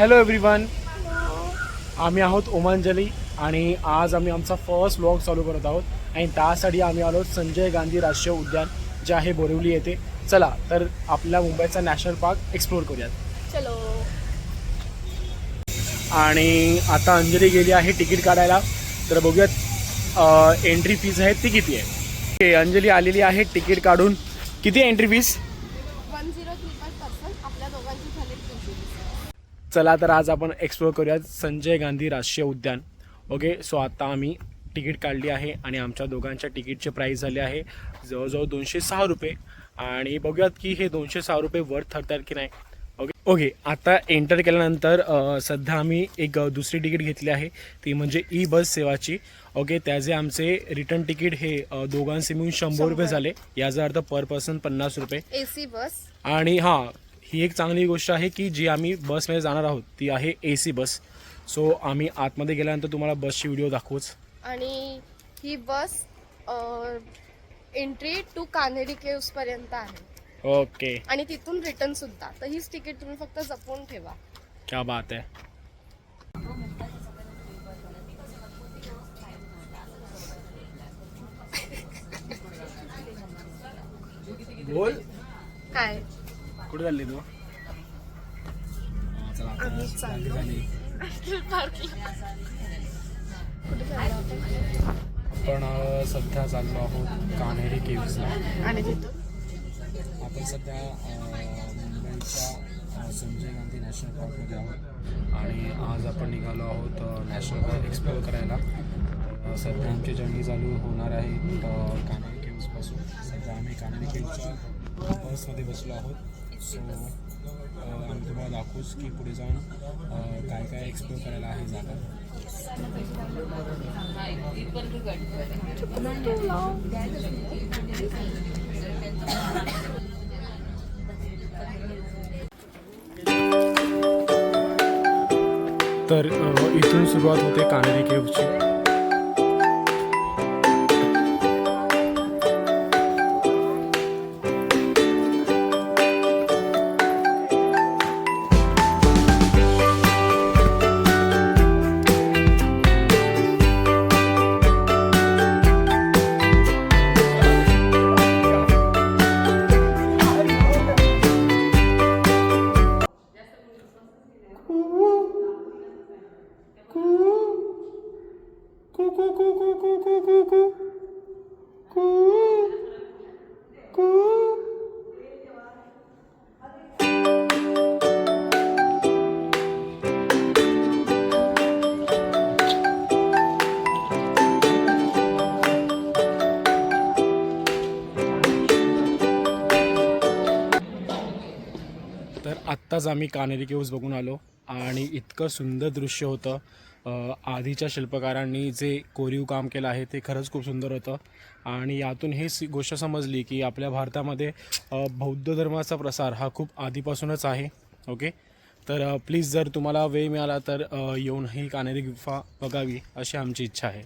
Hello everyone, आम्ही आहोत ओमांजली आणि आज आम्ही आमचा फर्स्ट व्लॉग चालू करत आहोत आणि त्यासाठी आम्ही आलो संजय गांधी राष्ट्रीय उद्यान जे आहे बोरिवली येथे. चला तर आपल्या मुंबईचा नॅशनल पार्क एक्सप्लोर करूयात. चलो. आणि आता अंजली गेली आहे तिकीट काढायला, तर बघूयात एंट्री फीज आहे ती किती आहे. ओके, अंजली आलेली आहे तिकीट काढून. किती एंट्री फीज? 1035 आपल्या दोघांची झाली 320. चला तर आज आपण एक्सप्लोर करूयात संजय गांधी राष्ट्रीय उद्यान. ओके, सो आता आम्ही तिकीट काढली आहे आणि आमच्या दोघांच्या तिकीटचे प्राईस झाले आहे जवळजवळ 206 रुपये. आणि बघूयात की हे 206 रुपये वर्थ ठरतात की नाही. ओके, आता एंटर केल्यानंतर सध्या आम्ही एक दुसरी तिकीट घेतली आहे, ती म्हणजे ई बस सेवाची. ओके, त्याचे आमचे रिटर्न तिकीट हे दोघांचे मिळून 100 रुपये झाले. याचा अर्थ पर पर्सन 50 रुपये. AC बस. आणि हां, ही एक चांगली गोष्ट आहे की जी आम्ही बसमध्ये जाणार आहोत ती आहे AC बस. सो आम्ही आतमध्ये गेल्यानंतर तुम्हाला बसची व्हिडिओ दाखवूच. आणि ही बस एंट्री टू कान्हेरी केव्स पर्यंत आहे. ओके, आणि तिथून रिटर्न सुद्धा. तर हीच तिकीट तुम्ही फक्त जपून ठेवा. क्या बात आहे. बोल, काय कुठे चालली तू? चला आता आम्ही चाललो. झाली. आपण सध्या चाललो आहोत कान्हेरी केव्सला. आणि तिथून आपण सध्या मुंबईच्या संजय गांधी नॅशनल पार्कमध्ये आहोत आणि आज आपण निघालो आहोत नॅशनल पार्क एक्सप्लोअर करायला. सध्या आमची जर्नी चालू होणार आहे कान्हेरी केव्सपासून. सध्या आम्ही कान्हेरी केव्सच्या बसमध्ये बसलो आहोत. सो आम्ही तुम्हाला दाखवूच की पुढे जाऊन काय काय एक्सप्लोअर करायला आहे जागा. तर इथून सुरुवात होते कान्हेरी केव्सची. तर आत्ताच आम्ही कान्हेरी केव्स बघून आलो आणि इतकं सुंदर दृश्य होतं. आधीच्या शिल्पकारांनी जे कोरीव काम केलं आहे ते खरंच खूप सुंदर होतं. आणि यातून हे गोष्ट समजली की आपल्या भारतामध्ये बौद्ध धर्माचा प्रसार हा खूप आधीपासूनच आहे. ओके, तर प्लीज जर तुम्हाला वेळ मिळाला तर येऊन ही कान्हेरी गुफा बघावी अशी आमची इच्छा आहे.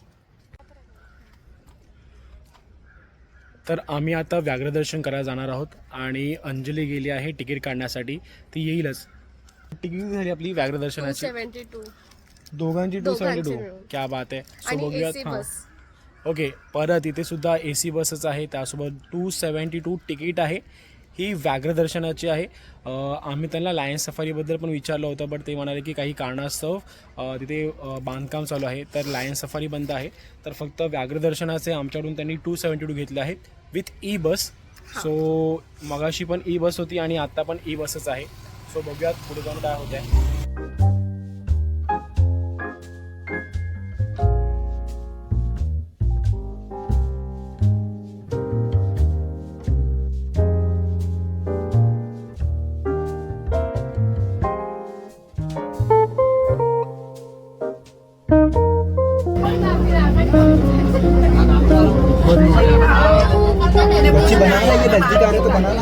तर आम्ही आता व्याघ्रदर्शन करायला जाणार आहोत आणि अंजली गेली आहे तिकीट काढण्यासाठी. ती येईलच. तिकीट झाली आपली व्याघ्रदर्शनाची 272. दोघांची 272. मिळून. क्या बात आहे. सो आणि बघूयात. AC हां, बस. ओके, परत इथे सुद्धा AC बसच आहे. त्यासोबत 272 तिकीट आहे. ही व्याघ्रदर्शनाची आहे. आम्ही त्यांना लायन सफारीबद्दल पण विचारलं होतं, बट ते म्हणाले की काही कारणास्तव तिथे बांधकाम चालू आहे तर लायन सफारी बंद आहे. तर फक्त व्याघ्रदर्शनाचे आमच्याकडून त्यांनी 272 घेतले आहेत विथ ई बस. सो मगाशी पण ई बस होती आणि आत्ता पण ई बसच आहे. सो बघूयात पुढे जाऊन काय होत आहे. बच्ची बनाना ये नजदीक आ रहे तो बनाना.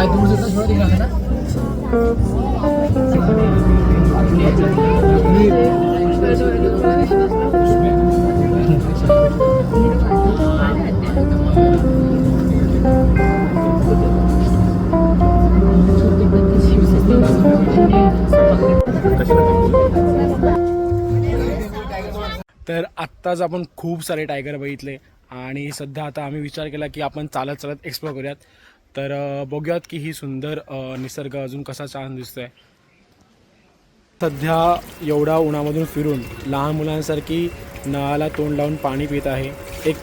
दूर से थोड़ा दिखा है ना. तर आत्ताच आपण खूप सारे टायगर बघितले आणि सध्या आता आम्ही विचार केला की आपण चालत चालत एक्सप्लोर करूयात. तर बघूयात की ही सुंदर निसर्ग अजून कसा छान दिसतोय. सध्या एवढा उन्हामधून फिरून लहान मुलांसारखी नळाला तोंड लावून पाणी पित आहे. एक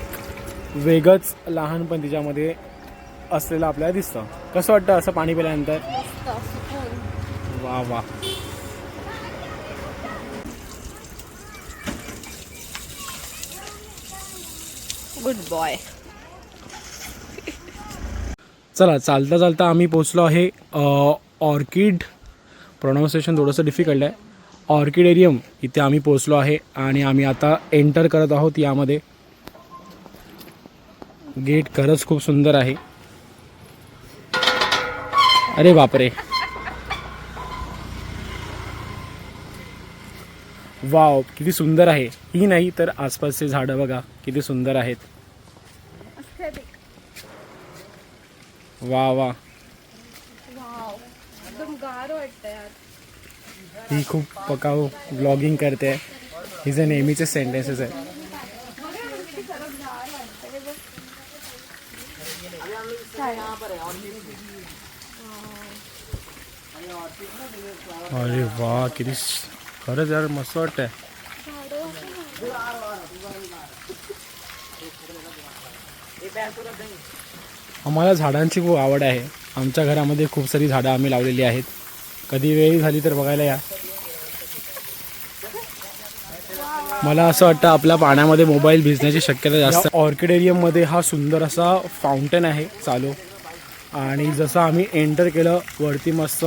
वेगळंच लहानपण तिच्यामध्ये असलेलं आपल्याला दिसतं. कसं वाटतं असं पाणी पिल्यानंतर? मस्त सुकून. वा वा. Good boy. चला चालता चालता आम्ही पोचलो आहे ऑर्किड, प्रोनाऊन्सिएशन थोडंसं डिफिकल्ट आहे, ऑर्किडेरियम इथे आम्ही पोचलो आहे आणि आम्ही आता एंटर करत आहोत यामध्ये. गेट खरंच खूप सुंदर आहे. अरे बापरे, वाव किती सुंदर आहे. ही नाही तर आसपासचे झाडं बघा किती सुंदर आहेत. वा वा. वाव, एकदम गार वाटतं यार. ही खूप पकाऊ ब्लॉगिंग करते. हिचे नेहमीचे सेंटेन्सेस आहेत. अरे वा किती खरंच यार मस्त वाटतंय. आम्हाला झाडांची खूप आवड आहे. आमच्या घरामध्ये खूप सारी झाडं आम्ही लावलेली आहेत. कधी वेळ झाली तर बघायला या. मला असं वाटतं आपल्या पाण्यामध्ये मोबाईल भिजण्याची शक्यता जास्त. ऑर्किडेरियममध्ये हा सुंदर असा फाउंटन आहे चालू. आणि जसं आम्ही एंटर केलं वरती मस्त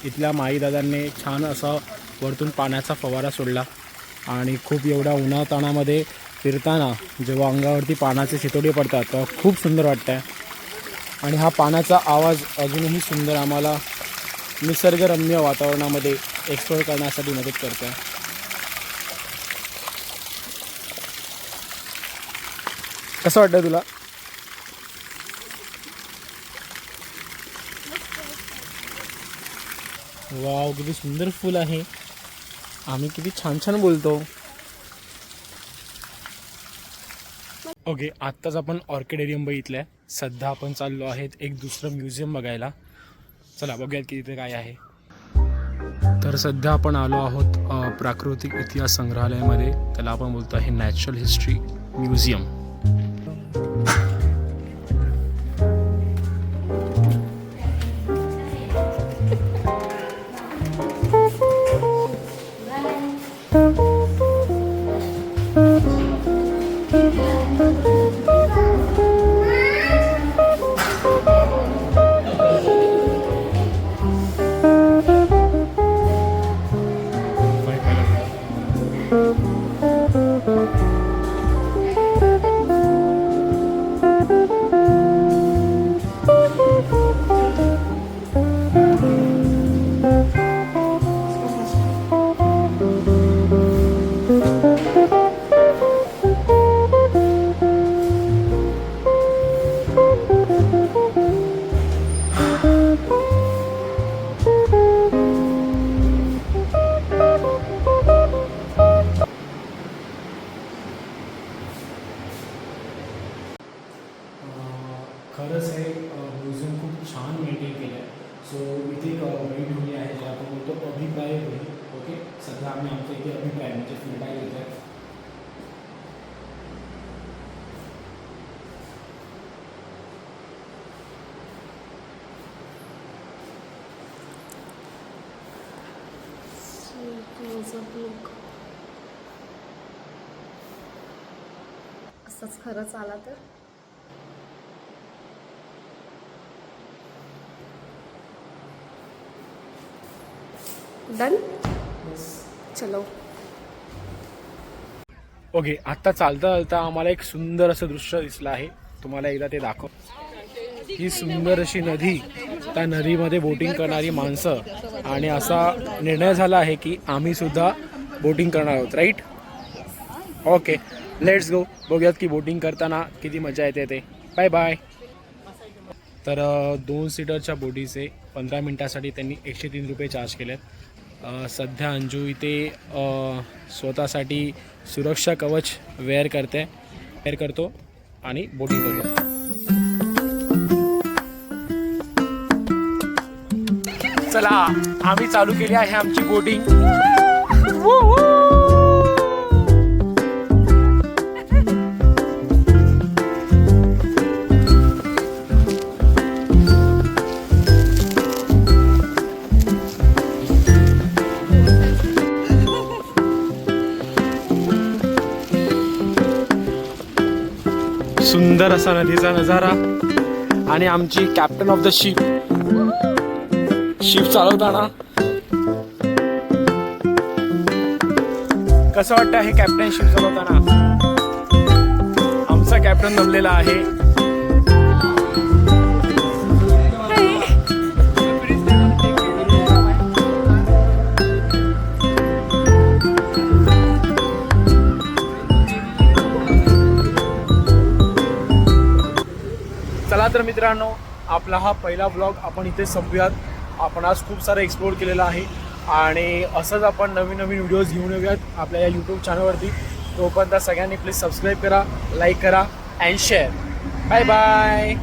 इथल्या माईदादांनी छान असा वरतून पाण्याचा फवारा सोडला. आणि खूप एवढ्या उन्हाताणामध्ये फिरताना जेव्हा अंगावरती पाण्याचे शितोडे पडतात तेव्हा खूप सुंदर वाटतं आहे. आणि हा पाण्याचा आवाज अजूनही सुंदर आम्हाला निसर्गरम्य वातावरणामध्ये एक्सप्लोअर करण्यासाठी मदत करतो आहे. कसं वाटतं तुला? वाव किती सुंदर फुल आहे. आम्ही किती छान छान बोलतो. ओके, आत्ताच आपण ऑर्किडेरियम बघितलं आहे. सध्या आपण चाललो आहेत एक दुसरं म्युझियम बघायला. चला बघूयात की तिथे काय आहे. तर सध्या आपण आलो आहोत प्राकृतिक इतिहास संग्रहालयामध्ये. त्याला आपण बोलतो आहे नॅचरल हिस्ट्री म्युझियम. खरंच हे म्युझियम खूप छान मेंटेन केलं आहे. सो इथे एक वही ठेवली आहे जे आपण बोलतो अभिप्राय वही. ओके, सध्या आम्ही आमच्या इथे अभिप्राय म्हणजे फीडबॅक घेतो आहे. असंच खरंच आला तर डन. चलो. ओके, आत्ता चालता चालता आम्हाला एक सुंदर असं दृश्य दिसलं आहे. तुम्हाला एकदा ते दाखव. ही सुंदर अशी नदी, त्या नदीमध्ये बोटिंग करणारी माणसं आणि असा निर्णय झाला आहे की आम्ही सुद्धा बोटिंग करणार आहोत. राईट? Okay, let's go. बघूयात की बोटिंग करताना किती मजा येते ते. Bye bye. तर 2 सीटरच्या बोटीचे 15 मिनिटासाठी त्यांनी 103 रुपये चार्ज केलेत. सध्या अंजू इथे स्वतःसाठी सुरक्षा कवच वेअर करतो आणि बोटिंग करतो. चला आम्ही चालू केली आहे आमची बोटिंग. सुंदर असा नदीचा नजारा आणि आमची कॅप्टन ऑफ द शिप चालवताना कसं वाटतं आहे कॅप्टन शिप चालवताना. आमचा कॅप्टन जमलेला आहे. चला तर मित्रांनो, आपला हा पहिला ब्लॉग आपण इथे संपूयात. आपण आज खूप सारं एक्सप्लोर केलेलं आहे आणि असंच आपण नवीन व्हिडिओज घेऊन येऊयात आपल्या या यूट्यूब चॅनलवरती. तोपर्यंत सगळ्यांनी प्लीज सबस्क्राईब करा, लाईक करा अँड शेअर. Bye bye.